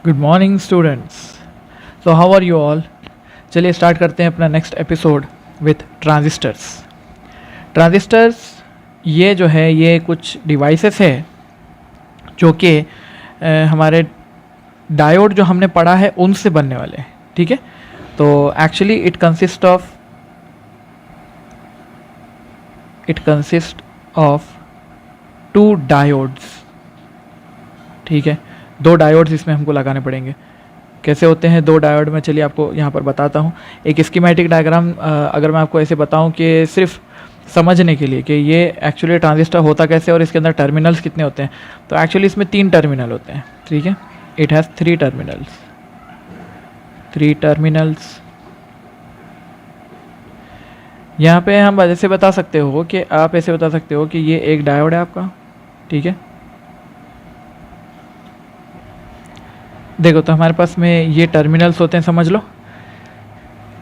Good morning students. So how are you all. चलिए start करते हैं अपना next episode with transistors. Transistors ये जो है ये कुछ डिवाइसेस है जो कि हमारे डायोड जो हमने पढ़ा है उनसे बनने वाले हैं। ठीक है, तो actually it consist of two diodes. ठीक है, दो डायोड्स इसमें हमको लगाने पड़ेंगे। कैसे होते हैं दो डायोड में, चलिए आपको यहाँ पर बताता हूँ। एक स्कीमेटिक डायग्राम अगर मैं आपको ऐसे बताऊँ कि सिर्फ समझने के लिए कि ये एक्चुअली ट्रांजिस्टर होता कैसे और इसके अंदर टर्मिनल्स कितने होते हैं, तो एक्चुअली इसमें 3 टर्मिनल होते हैं। ठीक है, इट हैज़ 3 टर्मिनल्स। यहाँ पे हम ऐसे बता सकते हो कि आप ऐसे बता सकते हो कि ये एक डायोड है आपका। ठीक है, देखो तो हमारे पास में ये टर्मिनल्स होते हैं, समझ लो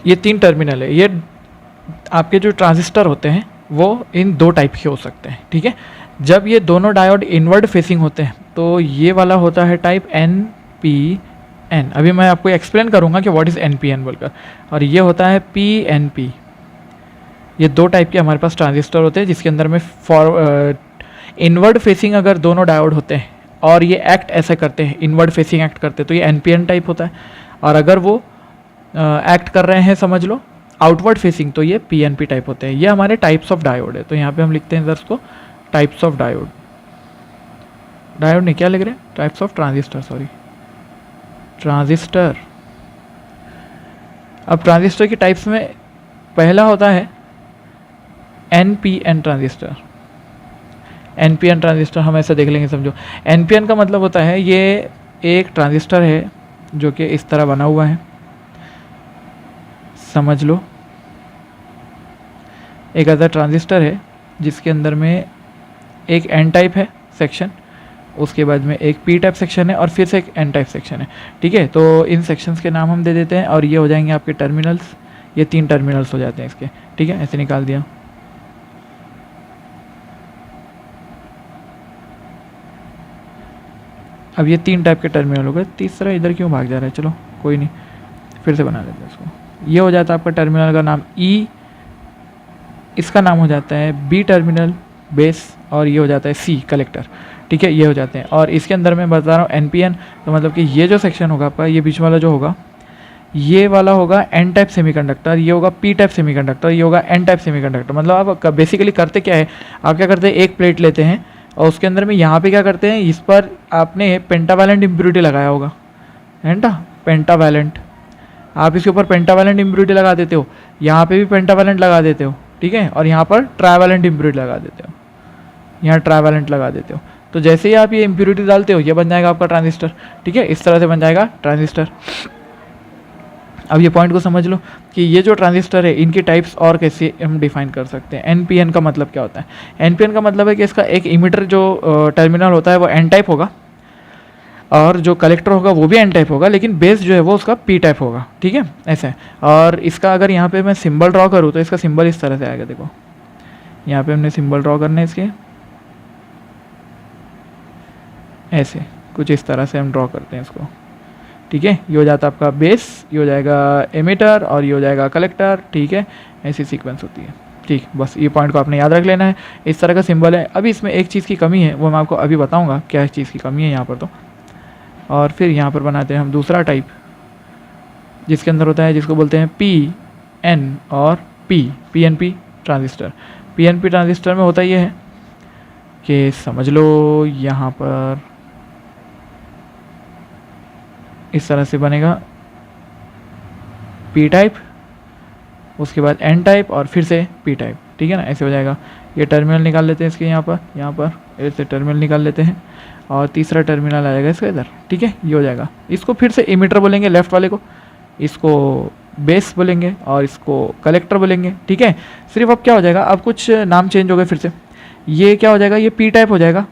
ये 3 टर्मिनल है। ये आपके जो ट्रांजिस्टर होते हैं वो इन 2 टाइप के हो सकते हैं। ठीक है, जब ये दोनों डायोड इनवर्ड फेसिंग होते हैं तो ये वाला होता है टाइप NPN। अभी मैं आपको एक्सप्लेन करूँगा कि व्हाट इज़ NPN बोलकर। और ये होता है PNP। ये 2 टाइप के हमारे पास ट्रांजिस्टर होते हैं जिसके अंदर में इनवर्ड फेसिंग अगर दोनों डायोड होते हैं और ये एक्ट ऐसे करते हैं, इनवर्ड फेसिंग एक्ट करते हैं, तो ये NPN टाइप होता है। और अगर वो एक्ट कर रहे हैं समझ लो आउटवर्ड फेसिंग, तो ये PNP टाइप होते हैं। ये हमारे टाइप्स ऑफ डायोड है। तो यहाँ पे हम लिखते हैं दर्श को टाइप्स ऑफ डायोड। डायोड नहीं, क्या लिख रहे हैं, types of transistor, sorry transistor. अब ट्रांजिस्टर की टाइप्स में पहला होता है NPN ट्रांजिस्टर। NPN ट्रांजिस्टर हम ऐसे देख लेंगे, समझो NPN का मतलब होता है ये एक ट्रांजिस्टर है जो कि इस तरह बना हुआ है, समझ लो एक ऐसा ट्रांजिस्टर है जिसके अंदर में एक N टाइप है सेक्शन, उसके बाद में एक P टाइप सेक्शन है और फिर से एक N टाइप सेक्शन है। ठीक है, तो इन सेक्शंस के नाम हम दे देते हैं और ये हो जाएंगे आपके टर्मिनल्स। ये 3 टर्मिनल्स हो जाते हैं इसके। ठीक है, ऐसे निकाल दिया। अब ये 3 टाइप के टर्मिनल हो गए। तीसरा इधर क्यों भाग जा रहा है, चलो कोई नहीं, फिर से बना लेते हैं इसको। ये हो जाता है आपका टर्मिनल का नाम E, इसका नाम हो जाता है B टर्मिनल बेस, और ये हो जाता है C कलेक्टर। ठीक है, ये हो जाते हैं। और इसके अंदर मैं बता रहा हूँ NPN, तो मतलब कि ये जो सेक्शन होगा आपका, ये बीच वाला जो होगा ये वाला होगा N टाइप सेमीकंडक्टर, ये होगा P टाइप सेमीकंडक्टर, ये होगा N टाइप सेमीकंडक्टर। मतलब आप बेसिकली करते क्या है, आप क्या करते हैं, एक प्लेट लेते हैं और उसके अंदर में यहाँ पे क्या करते हैं, इस पर आपने पेंटावैलेंट इम्प्योरिटी लगाया होगा, है ना, पेंटावैलेंट। आप इसके ऊपर पेंटावैलेंट इम्प्योरिटी लगा देते हो, यहाँ पे भी पेंटावैलेंट लगा देते हो। ठीक है, और यहाँ पर ट्राइवैलेंट इम्प्योरिटी लगा देते हो, यहाँ ट्राइवैलेंट लगा देते हो। तो जैसे ही आप ये इम्प्योरिटी डालते हो ये बन जाएगा आपका ट्रांजिस्टर। ठीक है, इस तरह से बन जाएगा ट्रांजिस्टर। अब ये पॉइंट को समझ लो कि ये जो ट्रांजिस्टर है इनकी टाइप्स और कैसे हम डिफाइन कर सकते हैं। NPN का मतलब क्या होता है, NPN का मतलब है कि इसका एक इमिटर जो टर्मिनल होता है वो N टाइप होगा और जो कलेक्टर होगा वो भी N टाइप होगा, लेकिन बेस जो है वो उसका P टाइप होगा। ठीक है, ऐसा है। और इसका अगर यहाँ पे मैं सिंबल ड्रॉ करूँ तो इसका सिंबल इस तरह से आएगा। देखो यहाँ पे हमने सिंबल ड्रॉ करना है इसके, ऐसे कुछ इस तरह से हम ड्रॉ करते हैं इसको। ठीक है, ये हो जाता है आपका बेस, ये हो जाएगा एमिटर और ये हो जाएगा कलेक्टर। ठीक है, ऐसी सीक्वेंस होती है। ठीक, बस ये पॉइंट को आपने याद रख लेना है, इस तरह का सिंबल है। अभी इसमें एक चीज़ की कमी है, वो मैं आपको अभी बताऊंगा क्या चीज़ की कमी है यहाँ पर। तो और फिर यहाँ पर बनाते हैं हम दूसरा टाइप जिसके अंदर होता है, जिसको बोलते हैं PN और PNP ट्रांजिस्टर। PNP ट्रांजिस्टर में होता ये है कि समझ लो यहाँ पर इस तरह से बनेगा P टाइप, उसके बाद N टाइप और फिर से P टाइप। ठीक है ना, ऐसे हो जाएगा। ये टर्मिनल निकाल लेते हैं इसके, यहाँ पर ऐसे टर्मिनल निकाल लेते हैं और तीसरा टर्मिनल आ जाएगा इसका इधर। ठीक है, ये हो जाएगा। इसको फिर से इमिटर बोलेंगे लेफ्ट वाले को, इसको बेस बोलेंगे और इसको कलेक्टर बोलेंगे। ठीक है, सिर्फ अब क्या हो जाएगा, अब कुछ नाम चेंज हो गए फिर से। ये क्या हो जाएगा, ये P टाइप हो जाएगा,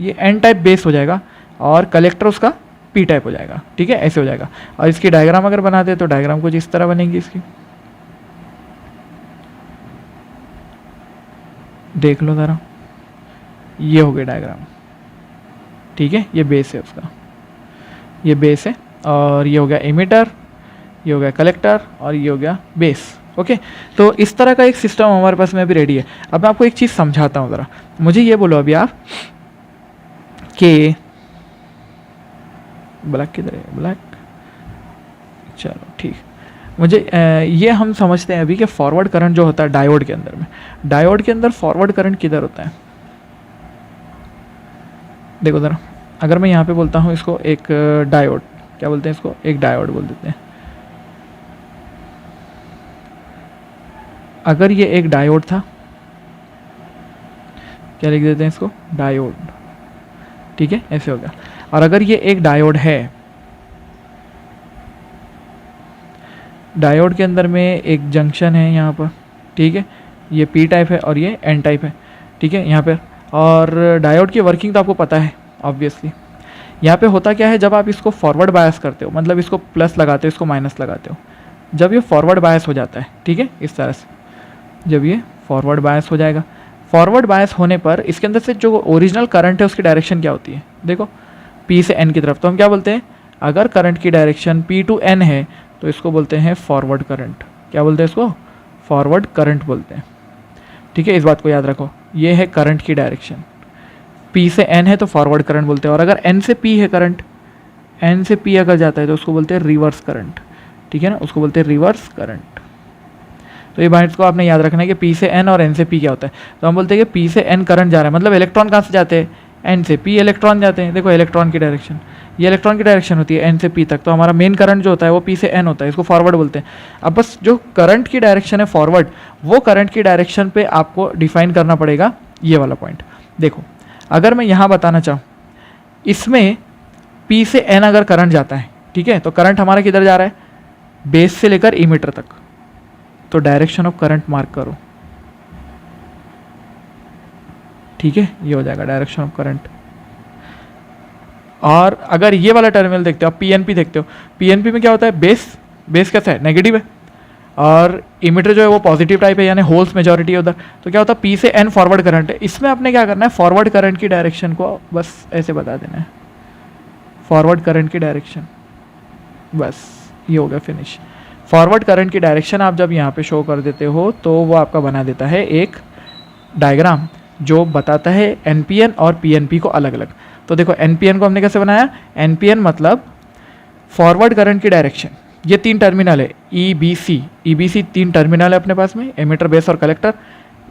ये N टाइप बेस हो जाएगा और कलेक्टर उसका P टाइप हो जाएगा। ठीक है, ऐसे हो जाएगा। और इसकी डायग्राम अगर बनाते तो डायग्राम कुछ इस तरह बनेगी इसकी, देख लो ज़रा, ये हो गया डायग्राम। ठीक है, ये बेस है उसका, ये बेस है और ये हो गया इमिटर, ये हो गया कलेक्टर और ये हो गया बेस। ओके, तो इस तरह का एक सिस्टम हमारे पास में अभी रेडी है। अब मैं आपको एक चीज़ समझाता हूँ ज़रा, मुझे ये बोलो अभी आप कि ब्लैक किधर है, ब्लैक, चलो ठीक। मुझे ये हम समझते हैं अभी कि फॉरवर्ड करंट जो होता है डायोड के अंदर में, डायोड के अंदर फॉरवर्ड करंट किधर होता है। देखो ज़रा, अगर मैं यहाँ पे बोलता हूँ इसको एक डायोड, क्या बोलते हैं इसको, एक डायोड बोल देते हैं। अगर ये एक डायोड था, क्या लिख देते हैं इसको, डायोड, ठीक है, ऐसे हो गया। और अगर ये एक डायोड है, डायोड के अंदर में एक जंक्शन है यहाँ पर, ठीक है, ये पी टाइप है और ये एन टाइप है, ठीक है यहाँ पर। और डायोड की वर्किंग तो आपको पता है ऑब्वियसली। यहाँ पे होता क्या है, जब आप इसको फॉरवर्ड बायस करते हो, मतलब इसको प्लस लगाते हो, इसको माइनस लगाते हो, जब ये फॉरवर्ड बायस हो जाता है, ठीक है, इस तरह से, जब ये फॉरवर्ड बायस हो जाएगा, फॉरवर्ड बायस होने पर इसके अंदर से जो ओरिजिनल करंट है उसकी डायरेक्शन क्या होती है, देखो पी से एन की तरफ। तो हम क्या बोलते हैं, अगर करंट की डायरेक्शन पी टू एन है तो इसको बोलते हैं फॉरवर्ड करंट। क्या बोलते हैं इसको, फॉरवर्ड करंट बोलते हैं, ठीक है, इस बात को याद रखो। ये है करंट की डायरेक्शन, पी से एन है तो फॉरवर्ड करंट बोलते हैं। और अगर एन से पी है करंट, एन से पी अगर जाता है तो उसको बोलते हैं रिवर्स करंट, ठीक है ना, उसको बोलते हैं रिवर्स करंट। तो ये पॉइंट्स को आपने याद रखना है कि पी से एन और एन से पी क्या होता है। तो हम बोलते हैं कि पी से एन करंट जा रहा है, मतलब इलेक्ट्रॉन कहाँ से जाते हैं, एन से पी इलेक्ट्रॉन जाते हैं। देखो इलेक्ट्रॉन की डायरेक्शन, ये इलेक्ट्रॉन की डायरेक्शन होती है एन से पी तक। तो हमारा मेन करंट जो होता है वो पी से एन होता है, इसको फॉरवर्ड बोलते हैं। अब बस जो करंट की डायरेक्शन है फॉरवर्ड, वो करंट की डायरेक्शन पे आपको डिफाइन करना पड़ेगा ये वाला पॉइंट। देखो अगर मैं यहाँ बताना चाहूँ, इसमें पी से एन अगर करंट जाता है, ठीक है, तो करंट हमारा किधर जा रहा है, बेस से लेकर इमीटर तक। तो डायरेक्शन ऑफ करंट मार्क करो, ठीक है, ये हो जाएगा डायरेक्शन ऑफ करंट। और अगर ये वाला टर्मिनल देखते हो आप, पीएनपी देखते हो, पीएनपी में क्या होता है, बेस कैसा है, नेगेटिव है, और इमीटर जो है वो पॉजिटिव टाइप है, यानी होल्स मेजॉरिटी है उधर। तो क्या होता है, पी से एन फॉरवर्ड करंट है। इसमें आपने क्या करना है, फॉरवर्ड करंट की डायरेक्शन को बस ऐसे बता देना है, फॉरवर्ड करंट की डायरेक्शन, बस ये हो गया फिनिश। फॉरवर्ड करंट की डायरेक्शन आप जब यहाँ पे शो कर देते हो तो वो आपका बना देता है एक डायग्राम जो बताता है एनपीएन और पीएनपी को अलग अलग। तो देखो एनपीएन को हमने कैसे बनाया, एनपीएन मतलब फॉरवर्ड करंट की डायरेक्शन, ये तीन टर्मिनल है, ईबीसी तीन टर्मिनल है अपने पास में, एमीटर, बेस और कलेक्टर।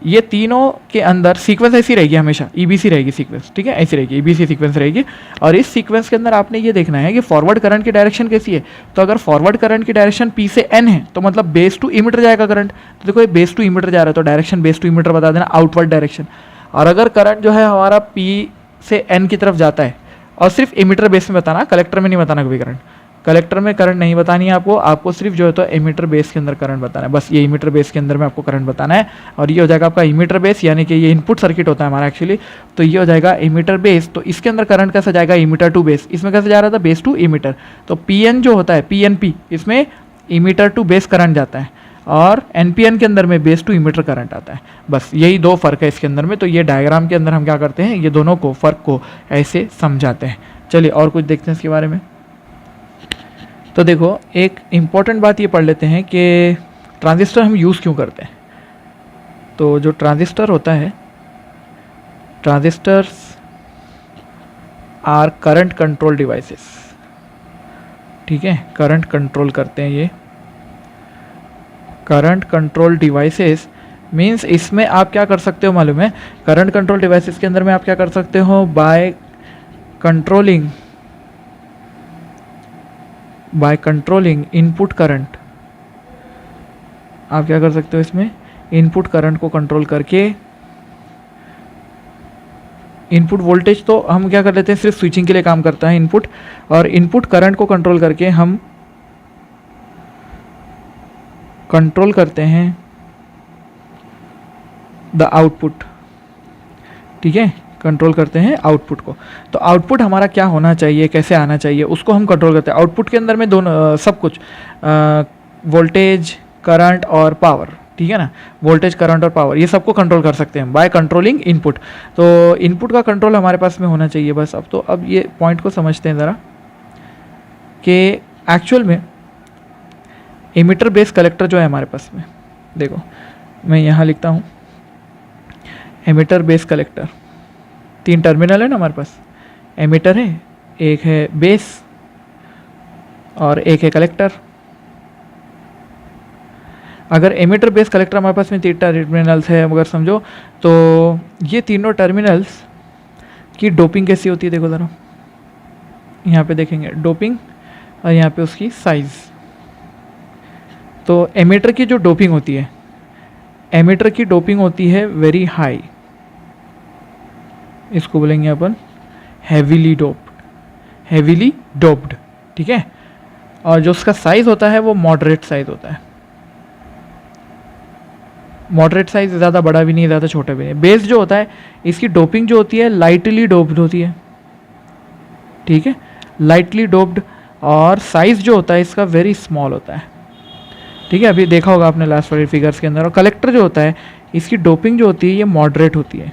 ये तीनों के अंदर सीक्वेंस ऐसी रहेगी हमेशा, ईबीसी रहेगी सीक्वेंस, ठीक है, ऐसी रहेगी, ईबीसी सीक्वेंस रहेगी। और इस सीक्वेंस के अंदर आपने ये देखना है कि फॉरवर्ड करंट की डायरेक्शन कैसी है। तो अगर फॉरवर्ड करंट की डायरेक्शन पी से एन है तो मतलब बेस टू इमीटर जाएगा करंट। तो देखो ये बेस टू इमीटर जा रहा है तो डायरेक्शन बेस टू इमीटर बता देना, आउटवर्ड डायरेक्शन। और अगर करंट जो है हमारा पी से एन की तरफ जाता है, और सिर्फ इमीटर बेस में बताना, कलेक्टर में नहीं बताना कभी करंट, कलेक्टर में करंट नहीं बतानी है आपको सिर्फ जो है तो इमीटर बेस के अंदर करंट बताना है, बस ये इमीटर बेस के अंदर में आपको करंट बताना है। और ये हो जाएगा आपका इमीटर बेस, यानी कि ये इनपुट सर्किट होता है हमारा एक्चुअली। तो ये हो जाएगा इमीटर बेस, तो इसके अंदर करंट कैसा जाएगा, इमीटर टू बेस। इसमें कैसे जा रहा था, बेस टू इमीटर। तो पीएन जो होता है, पीएनपी, इसमें इमीटर टू बेस करंट जाता है, और एनपीएन के अंदर में बेस टू इमीटर करंट आता है। बस यही दो फर्क है इसके अंदर में। तो ये डायग्राम के अंदर हम क्या करते हैं, ये दोनों को फर्क को ऐसे समझाते हैं। चलिए और कुछ देखते हैं इसके बारे में। तो देखो एक इम्पॉर्टेंट बात ये पढ़ लेते हैं कि ट्रांजिस्टर हम यूज़ क्यों करते हैं। तो जो ट्रांजिस्टर होता है, transistors are current control devices, ठीक है, करंट कंट्रोल करते हैं ये। करंट कंट्रोल डिवाइसेस मीन्स इसमें आप क्या कर सकते हो मालूम है, करंट कंट्रोल डिवाइसेस के अंदर में आप क्या कर सकते हो, बाय कंट्रोलिंग इनपुट करंट, आप क्या कर सकते हो इसमें, इनपुट करंट को कंट्रोल करके, इनपुट वोल्टेज तो हम क्या कर लेते हैं, सिर्फ स्विचिंग के लिए काम करता है इनपुट, और इनपुट करंट को कंट्रोल करके हम कंट्रोल करते हैं द आउटपुट, ठीक है, कंट्रोल करते हैं आउटपुट को। तो आउटपुट हमारा क्या होना चाहिए, कैसे आना चाहिए, उसको हम कंट्रोल करते हैं। आउटपुट के अंदर में दोनों सब कुछ, वोल्टेज, करंट और पावर, ठीक है ना, वोल्टेज, करंट और पावर, ये सबको कंट्रोल कर सकते हैं बाय कंट्रोलिंग इनपुट। तो इनपुट का कंट्रोल हमारे पास में होना चाहिए बस। अब ये पॉइंट को समझते हैं ज़रा। कि एक्चुअल में एमिटर बेस कलेक्टर जो है हमारे पास में, देखो मैं यहाँ लिखता हूँ एमिटर बेस कलेक्टर, 3 टर्मिनल है ना हमारे पास, एमिटर है, एक है बेस और एक है कलेक्टर। अगर एमिटर बेस कलेक्टर हमारे पास में 3 टर्मिनल्स है अगर समझो, तो ये तीनों टर्मिनल्स की डोपिंग कैसी होती है देखो ज़रा, यहाँ पे देखेंगे डोपिंग और यहाँ पे उसकी साइज़। तो एमिटर की जो डोपिंग होती है, एमिटर की डोपिंग होती है वेरी हाई, इसको बोलेंगे अपन हैवीली डोप्ड, ठीक है। और जो उसका साइज़ होता है वो मॉडरेट साइज़ होता है, मॉडरेट साइज़, ज़्यादा बड़ा भी नहीं ज़्यादा छोटा भी नहीं। बेस जो होता है इसकी डोपिंग जो होती है लाइटली डोप्ड होती है, ठीक है, लाइटली डोप्ड, और साइज़ जो होता है इसका वेरी स्मॉल होता है, ठीक है, अभी देखा होगा आपने लास्ट वाले फिगर्स के अंदर। और कलेक्टर जो होता है इसकी डोपिंग जो होती है ये मॉडरेट होती है,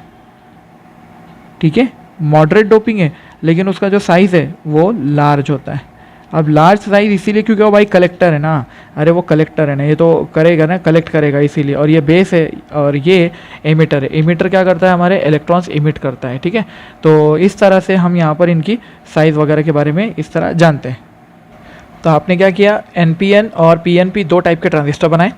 ठीक है, मॉडरेट डोपिंग है, लेकिन उसका जो साइज़ है वो लार्ज होता है। अब लार्ज साइज इसीलिए क्योंकि वो भाई कलेक्टर है ना, अरे वो कलेक्टर है ना, ये तो करेगा ना, कलेक्ट करेगा इसीलिए। और ये बेस है और ये एमिटर है, एमिटर क्या करता है हमारे इलेक्ट्रॉन्स इमिट करता है, ठीक है। तो इस तरह से हम यहाँ पर इनकी साइज़ वगैरह के बारे में इस तरह जानते हैं। तो आपने क्या किया, NPN और PNP 2 टाइप के ट्रांजिस्टर बनाए।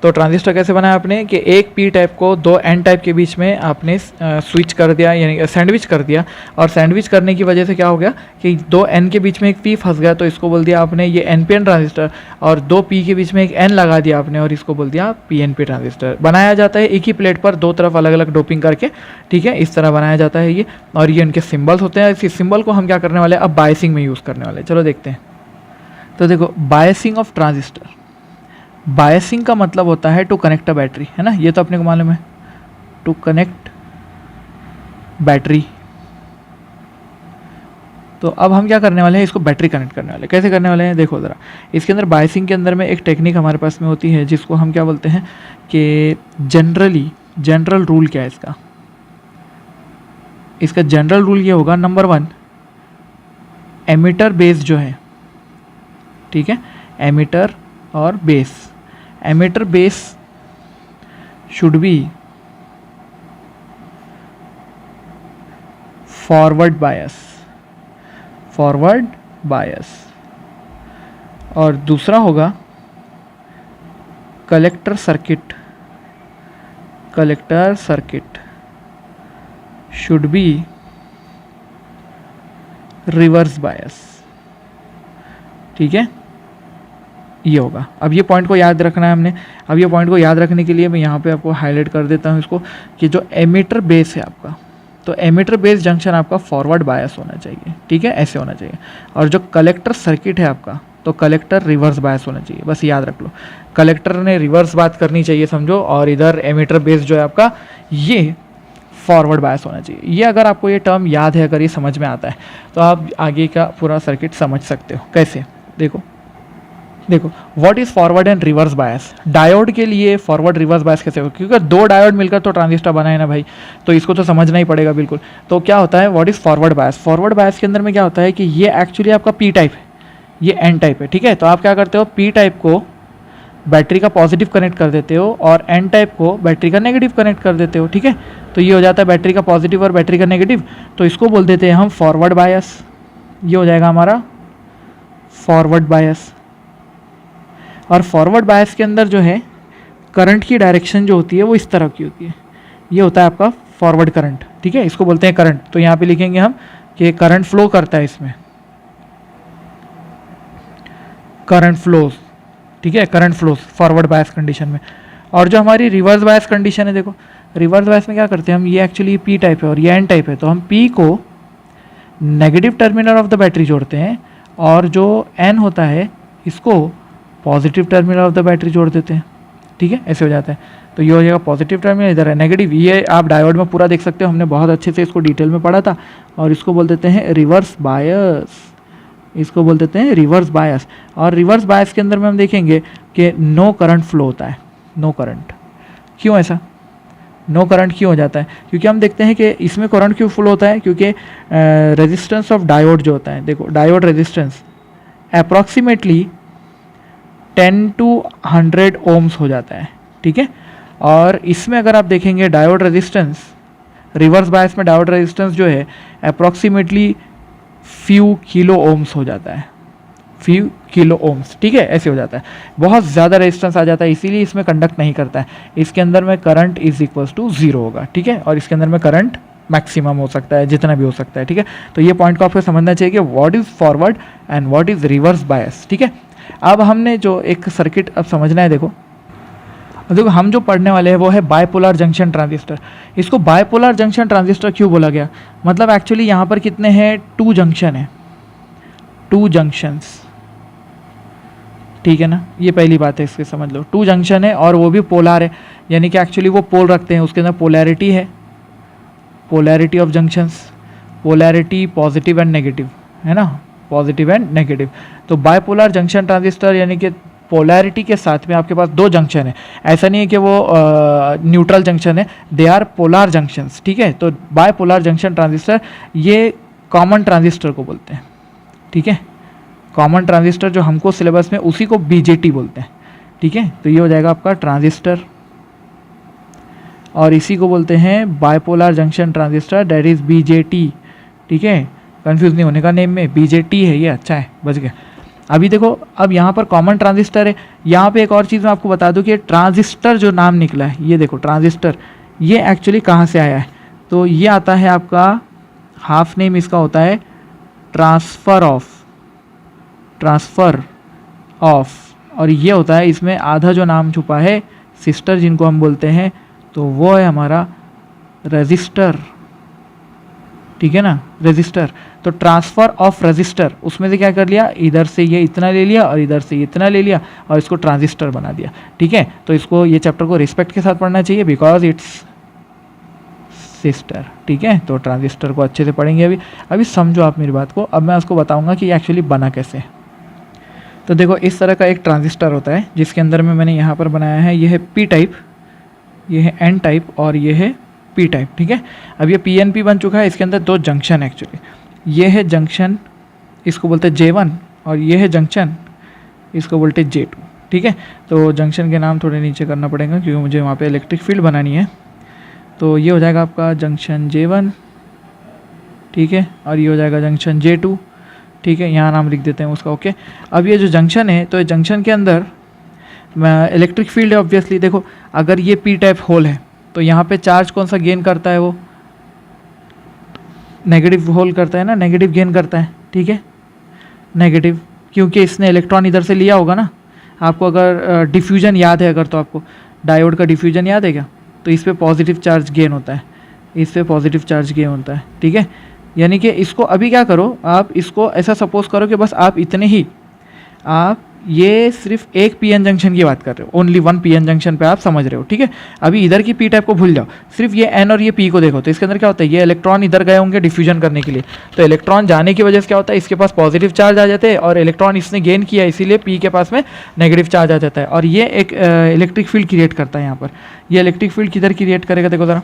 तो ट्रांजिस्टर कैसे बनाया आपने कि एक P टाइप को 2 N टाइप के बीच में आपने स्विच कर दिया, यानी सैंडविच कर दिया। और सैंडविच करने की वजह से क्या हो गया कि 2 N के बीच में एक P फंस गया, तो इसको बोल दिया आपने ये NPN ट्रांजिस्टर, और 2 P के बीच में एक N लगा दिया आपने और इसको बोल दिया PNP ट्रांजिस्टर। बनाया जाता है एक ही प्लेट पर 2 तरफ अलग अलग डोपिंग करके, ठीक है, इस तरह बनाया जाता है ये। और ये इनके सिम्बल्स होते हैं। इस सिम्बल को हम क्या करने वाले हैं, अब बायसिंग में यूज़ करने वाले हैं। चलो देखते हैं। तो देखो बायसिंग ऑफ ट्रांजिस्टर, बायसिंग का मतलब होता है टू कनेक्ट अ बैटरी, है ना, ये तो अपने को मालूम है, टू कनेक्ट बैटरी। तो अब हम क्या करने वाले हैं, इसको बैटरी कनेक्ट करने वाले हैं। कैसे करने वाले हैं देखो ज़रा, इसके अंदर बायसिंग के अंदर में एक टेक्निक हमारे पास में होती है जिसको हम क्या बोलते हैं कि जनरल रूल क्या है इसका जनरल रूल ये होगा, नंबर 1 एमिटर बेस जो है, ठीक है, एमिटर और base, emitter base should be forward bias, और दूसरा होगा collector circuit should be reverse बायस, ठीक है, ये होगा। अब ये पॉइंट को याद रखना है हमने। अब ये पॉइंट को याद रखने के लिए मैं यहाँ पे आपको हाईलाइट कर देता हूँ इसको, कि जो एमिटर बेस है आपका, तो एमिटर बेस जंक्शन आपका फॉरवर्ड बायस होना चाहिए, ठीक है, ऐसे होना चाहिए। और जो कलेक्टर सर्किट है आपका, तो कलेक्टर रिवर्स बायस होना चाहिए, बस याद रख लो, कलेक्टर ने रिवर्स बात करनी चाहिए समझो, और इधर एमिटर बेस जो है आपका ये फॉरवर्ड बायस होना चाहिए। ये अगर आपको ये टर्म याद है, अगर ये समझ में आता है, तो आप आगे का पूरा सर्किट समझ सकते हो। कैसे, देखो what is forward and reverse bias. Diode के लिए फॉरवर्ड रिवर्स बायस कैसे हो, क्योंकि 2 डायोड मिलकर तो ट्रांजिस्टर बना है ना भाई, तो इसको तो समझना ही पड़ेगा बिल्कुल। तो क्या होता है, what is forward bias. Forward bias के अंदर में क्या होता है कि ये एक्चुअली आपका P टाइप है, ये N टाइप है, ठीक है। तो आप क्या करते हो, P टाइप को बैटरी का पॉजिटिव कनेक्ट कर देते हो और N टाइप को बैटरी का नेगेटिव कनेक्ट कर देते हो, ठीक है। तो ये हो जाता है बैटरी का पॉजिटिव और बैटरी का नेगेटिव, तो इसको बोल देते हैं हम फॉरवर्ड बायस। ये हो जाएगा हमारा फॉरवर्ड बायस। और फॉरवर्ड बायस के अंदर जो है करंट की डायरेक्शन जो होती है वो इस तरह की होती है, ये होता है आपका फॉरवर्ड करंट, ठीक है, इसको बोलते हैं करंट। तो यहाँ पे लिखेंगे हम कि करंट फ्लो करता है इसमें, करंट फ्लोज, ठीक है, current flows forward bias condition में। और जो हमारी रिवर्स बायस कंडीशन है, देखो रिवर्स बायस में क्या करते हैं हम, ये एक्चुअली P टाइप है और ये N टाइप है, तो हम P को negative terminal of the battery जोड़ते हैं और जो N होता है इसको positive terminal of the battery जोड़ देते हैं, ठीक है, ऐसे हो जाता है। तो ये हो जाएगा पॉजिटिव टर्मिनल, इधर है नेगेटिव। ये आप डायोड में पूरा देख सकते हो, हमने बहुत अच्छे से इसको डिटेल में पढ़ा था। और इसको बोल देते हैं रिवर्स बायस, इसको बोल देते हैं रिवर्स बायस। और रिवर्स बायस के अंदर में हम देखेंगे कि नो करंट फ्लो होता है, नो करंट। क्यों ऐसा नो करंट क्यों हो जाता है, क्योंकि हम देखते हैं कि इसमें करंट क्यों फ्लो होता है, क्योंकि रेजिस्टेंस ऑफ डायोड जो होता है, देखो diode resistance approximately 10 to 100 ohms हो जाता है, ठीक है। और इसमें अगर आप देखेंगे डायोड रेजिस्टेंस, रिवर्स बायस में डायोड रेजिस्टेंस जो है अप्रॉक्सीमेटली फ्यू किलो ओम्स हो जाता है, फ्यू किलो ओम्स, ठीक है, ऐसे हो जाता है। बहुत ज़्यादा रेजिस्टेंस आ जाता है, इसीलिए इसमें कंडक्ट नहीं करता है। इसके अंदर में करंट इज इक्वल्स टू 0 होगा, ठीक है, और इसके अंदर में करंट मैक्सिमम हो सकता है, जितना भी हो सकता है, ठीक है। तो ये पॉइंट को आपको समझना चाहिए कि what is forward and what is reverse bias, ठीक है। अब हमने जो एक सर्किट अब समझना है, देखो हम जो पढ़ने वाले हैं वो है बायपोलर जंक्शन ट्रांजिस्टर। इसको बायपोलर जंक्शन ट्रांजिस्टर क्यों बोला गया, मतलब एक्चुअली यहाँ पर कितने हैं, 2 जंक्शन है, 2 जंक्शंस, ठीक है ना। ये पहली बात है, इसके समझ लो 2 जंक्शन है और वो भी पोलर है, यानी कि एक्चुअली वो पोल रखते हैं, उसके अंदर पोलैरिटी है, polarity of junctions, polarity positive and negative, है ना, पॉजिटिव एंड नेगेटिव। तो बायपोलर जंक्शन ट्रांजिस्टर यानी कि पोलैरिटी के साथ में आपके पास 2 जंक्शन है, ऐसा नहीं है कि वो न्यूट्रल जंक्शन है, दे आर पोलर जंक्शंस, ठीक है। तो बायपोलर जंक्शन ट्रांजिस्टर ये कॉमन ट्रांजिस्टर को बोलते हैं, ठीक है। कॉमन ट्रांजिस्टर जो हमको सिलेबस में उसी को बीजेटी बोलते हैं, ठीक है। तो ये हो जाएगा आपका ट्रांजिस्टर, और इसी को बोलते हैं bipolar junction transistor, that is BJT, ठीक है। कंफ्यूज नहीं होने का, नेम में बीजेटी है ये, अच्छा है, बच गया। अभी देखो, अब यहाँ पर कॉमन ट्रांजिस्टर है। यहाँ पे एक और चीज़ मैं आपको बता दूँ कि ट्रांजिस्टर जो नाम निकला है, ये देखो ट्रांजिस्टर, ये एक्चुअली कहाँ से आया है, तो ये आता है आपका, हाफ नेम इसका होता है ट्रांसफ़र ऑफ, और ये होता है, इसमें आधा जो नाम छुपा है सिस्टर जिनको हम बोलते हैं, तो वो है हमारा रजिस्टर, ठीक है ना, रजिस्टर। तो ट्रांसफ़र ऑफ रजिस्टर, उसमें से क्या कर लिया, इधर से ये इतना ले लिया और इधर से ये इतना ले लिया और इसको ट्रांजिस्टर बना दिया, ठीक है। तो इसको, ये चैप्टर को रिस्पेक्ट के साथ पढ़ना चाहिए बिकॉज इट्स सिस्टर, ठीक है। तो ट्रांजिस्टर को अच्छे से पढ़ेंगे। अभी समझो आप मेरी बात को, अब मैं उसको बताऊंगा कि ये एक्चुअली बना कैसे। तो देखो, इस तरह का एक ट्रांजिस्टर होता है जिसके अंदर में मैंने यहाँ पर बनाया है, ये है पी टाइप, ये है एन टाइप और ये है पी टाइप, ठीक है। अब ये पीएनपी बन चुका है, इसके अंदर 2 जंक्शन है एक्चुअली, ये है जंक्शन, इसको बोलते हैं J1, और ये है जंक्शन, इसको बोलते हैं J2, ठीक है। तो जंक्शन के नाम थोड़े नीचे करना पड़ेगा क्योंकि मुझे वहाँ पे इलेक्ट्रिक फील्ड बनानी है। तो ये हो जाएगा आपका जंक्शन J1, ठीक है, और ये हो जाएगा जंक्शन J2, ठीक है। यहाँ नाम लिख देते हैं उसका, ओके। अब ये जो जंक्शन है, तो जंक्शन के अंदर इलेक्ट्रिक फील्ड है ऑब्वियसली। देखो, अगर ये पी टाइप होल है तो यहाँ पे चार्ज कौन सा गेन करता है, वो नेगेटिव होल करता है ना, नेगेटिव गेन करता है, ठीक है, नेगेटिव, क्योंकि इसने इलेक्ट्रॉन इधर से लिया होगा ना। आपको अगर डिफ्यूजन याद है, अगर तो आपको डायोड का डिफ्यूजन याद है क्या, तो इस पर पॉजिटिव चार्ज गेन होता है, इस पर पॉजिटिव चार्ज गेन होता है, ठीक है। यानी कि इसको अभी क्या करो, आप इसको ऐसा सपोज करो कि बस आप इतने ही, आप ये सिर्फ एक पीएन जंक्शन की बात कर रहे हो, ओनली 1 पीएन जंक्शन पे आप समझ रहे हो, ठीक है। अभी इधर की पी टाइप को भूल जाओ, सिर्फ ये एन और ये पी को देखो। तो इसके अंदर क्या होता है, ये इलेक्ट्रॉन इधर गए होंगे डिफ्यूजन करने के लिए, तो इलेक्ट्रॉन जाने की वजह से क्या होता है, इसके पास पॉजिटिव चार्ज आ जाते हैं और इलेक्ट्रॉन इसने गेन किया, इसीलिए पी के पास में नेगेटिव चार्ज आ जाता है, और ये एक इलेक्ट्रिक फील्ड क्रिएट करता है। यहाँ पर ये इलेक्ट्रिक फील्ड किधर क्रिएट करेगा, देखो ज़रा,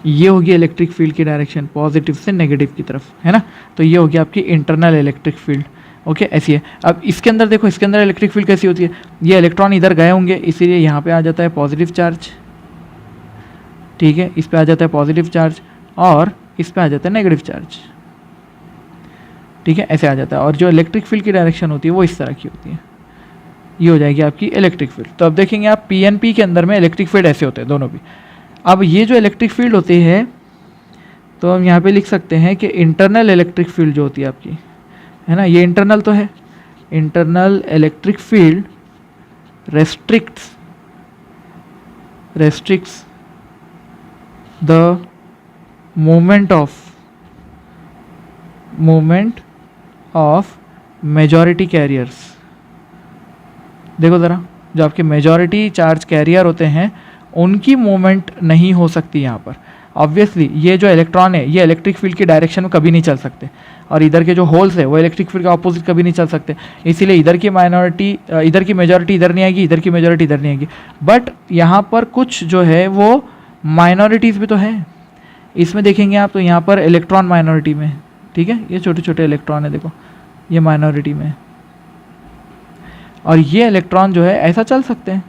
ये होगी इलेक्ट्रिक फील्ड की डायरेक्शन पॉजिटिव से नेगेटिव की तरफ, है ना। तो ये होगी आपकी इंटरनल इलेक्ट्रिक फील्ड, ओके, ऐसी है। अब इसके अंदर देखो, इसके अंदर इलेक्ट्रिक फील्ड कैसी होती है, ये इलेक्ट्रॉन इधर गए होंगे, इसीलिए यहाँ पे आ जाता है पॉजिटिव चार्ज, ठीक है, इस पे आ जाता है पॉजिटिव चार्ज और इस पे आ जाता है नेगेटिव चार्ज, ठीक है, ऐसे आ जाता है। और जो इलेक्ट्रिक फील्ड की डायरेक्शन होती है वो इस तरह की होती है, ये हो जाएगी आपकी इलेक्ट्रिक फील्ड। तो अब देखेंगे आप पीएनपी के अंदर में इलेक्ट्रिक फील्ड ऐसे होते हैं दोनों भी। अब ये जो इलेक्ट्रिक फील्ड होती है, तो हम यहाँ पे लिख सकते हैं कि इंटरनल इलेक्ट्रिक फील्ड जो होती है आपकी, है ना, ये इंटरनल तो है, internal electric field restricts the movement of majority carriers. देखो ज़रा, जो आपके मेजॉरिटी चार्ज कैरियर होते हैं उनकी मूवमेंट नहीं हो सकती यहाँ पर। ऑब्वियसली ये जो इलेक्ट्रॉन है ये इलेक्ट्रिक फील्ड की डायरेक्शन में कभी नहीं चल सकते, और इधर के जो होल्स है वो इलेक्ट्रिक फील्ड के ऑपोजिट कभी नहीं चल सकते, इसीलिए इधर की मेजॉरिटी इधर नहीं आएगी, इधर की मेजॉरिटी इधर नहीं आएगी। बट यहाँ पर कुछ जो है वो माइनॉरिटीज़ भी तो है, इसमें देखेंगे आप तो यहाँ पर इलेक्ट्रॉन माइनॉरिटी में, ठीक है, ये छोटे छोटे इलेक्ट्रॉन है, देखो ये माइनॉरिटी में, और ये इलेक्ट्रॉन जो है ऐसा चल सकते हैं,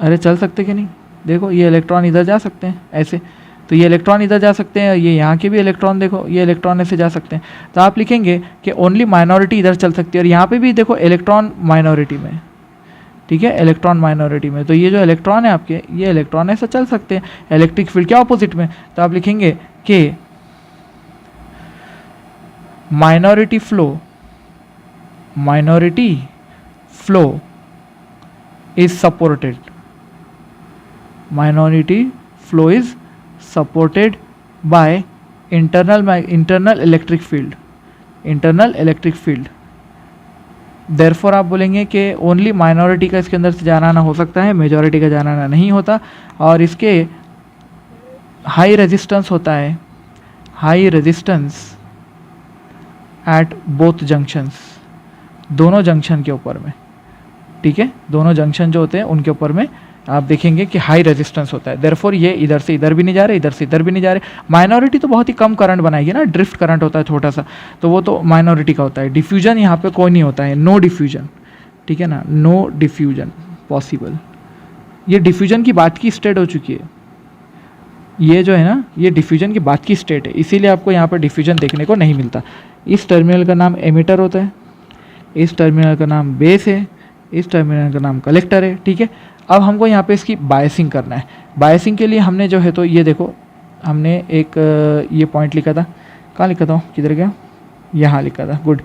अरे चल सकते कि नहीं, देखो ये इलेक्ट्रॉन इधर जा सकते हैं ऐसे, तो ये इलेक्ट्रॉन इधर जा सकते हैं, ये यहाँ के भी इलेक्ट्रॉन देखो, ये इलेक्ट्रॉन ऐसे जा सकते हैं। तो आप लिखेंगे कि ओनली माइनॉरिटी इधर चल सकती है, और यहाँ पे भी देखो इलेक्ट्रॉन माइनॉरिटी में, ठीक है, इलेक्ट्रॉन माइनॉरिटी में। तो ये जो इलेक्ट्रॉन है आपके, ये इलेक्ट्रॉन ऐसे चल सकते हैं इलेक्ट्रिक फील्ड के ऑपोजिट में। तो आप लिखेंगे कि minority flow is supported, minority flow is supported by internal electric field. Therefore आप बोलेंगे कि ओनली माइनॉरिटी का इसके अंदर से जाना आना हो सकता है, मेजॉरिटी का जाना आना नहीं होता, और इसके हाई रेजिस्टेंस होता है, high resistance at both junctions, दोनों जंक्शन के ऊपर में, ठीक है, दोनों जंक्शन जो होते हैं उनके ऊपर में आप देखेंगे कि हाई रेजिस्टेंस होता है। देयरफॉर ये इधर से इधर भी नहीं जा रहे, इधर से इधर भी नहीं जा रहे। माइनॉरिटी तो बहुत ही कम करंट बनाएगी ना, ड्रिफ्ट करंट होता है छोटा सा, तो वो तो माइनॉरिटी का होता है। डिफ्यूजन यहाँ पे कोई नहीं होता है, नो डिफ्यूजन, ठीक है ना, नो डिफ्यूजन पॉसिबल। ये डिफ्यूजन की बात की स्टेट हो चुकी है, ये जो है ना, ये डिफ्यूजन की बात की स्टेट है, इसीलिए आपको यहाँ पर डिफ्यूजन देखने को नहीं मिलता। इस टर्मिनल का नाम एमिटर होता है, इस टर्मिनल का नाम बेस है, इस टर्मिनल का नाम कलेक्टर है, ठीक है। अब हमको यहाँ पे इसकी बायसिंग करना है। बायसिंग के लिए हमने जो है, तो ये देखो हमने एक ये पॉइंट लिखा था, कहाँ लिखा था, किधर गया, यहाँ लिखा था, गुड।